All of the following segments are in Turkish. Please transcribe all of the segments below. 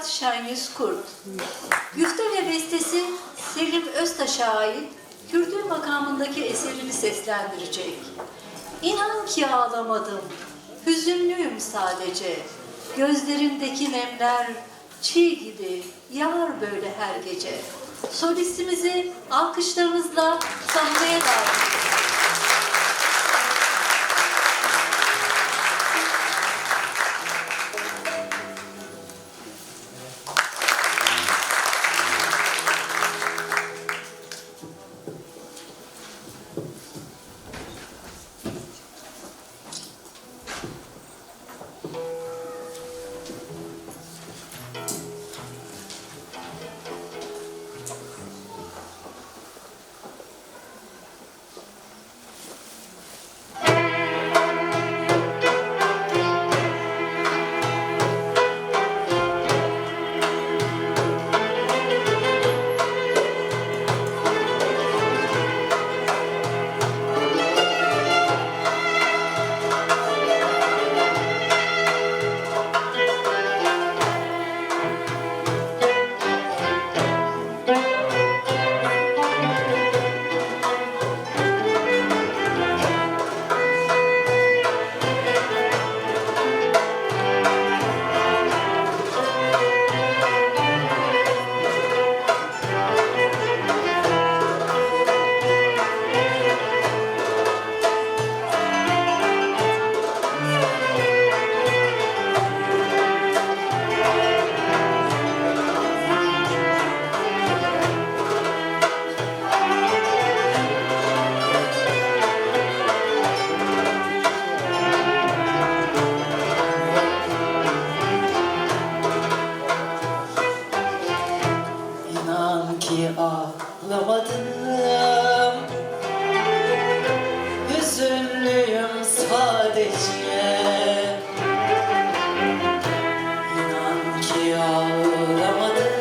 Ferhat Şenyüz Kurt. Güfte ve bestesi Selim Öztaş'a ait Kürdü makamındaki eserini seslendirecek. İnan ki ağlamadım, hüzünlüyüm sadece. Gözlerimdeki nemler çiğ gibi yağar böyle her gece. Solistimizi alkışlarınızla sahneye davet ediyoruz. Ağlamadım, hüzünlüyüm sadece. İnan ki ağlamadım,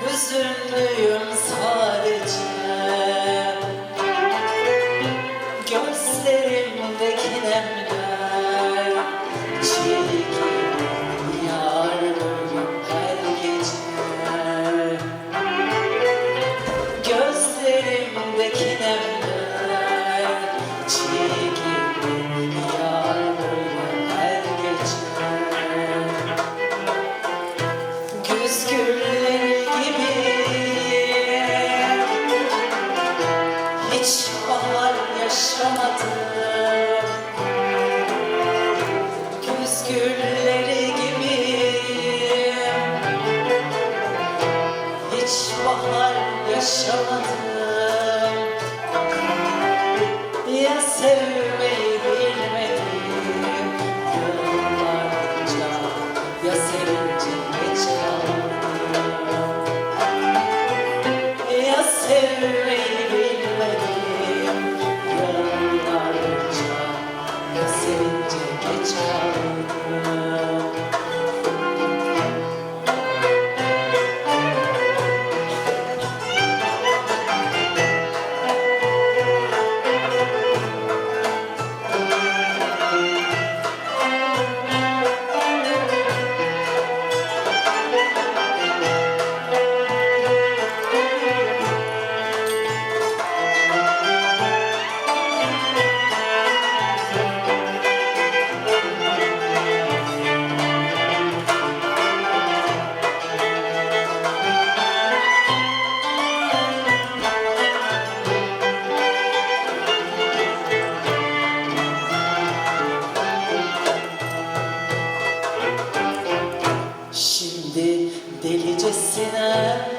hüzünlüyüm sadece. Gözlerimdeki nemler çiğ gibi yağar böyle her gece. Gözlerimdeki nemler çiğ gibi yağar böyle her gece. Güz gülleri gibi hiç bahar yaşamadım. Güz gülleri gibi hiç bahar yaşamadım. Ya sevmeyi bilmedim yıllarca, ya sevince geç kaldım. Ya sevmeyi bilmedim yıllarca, ya sevince geç kaldım. Şimdi delicesine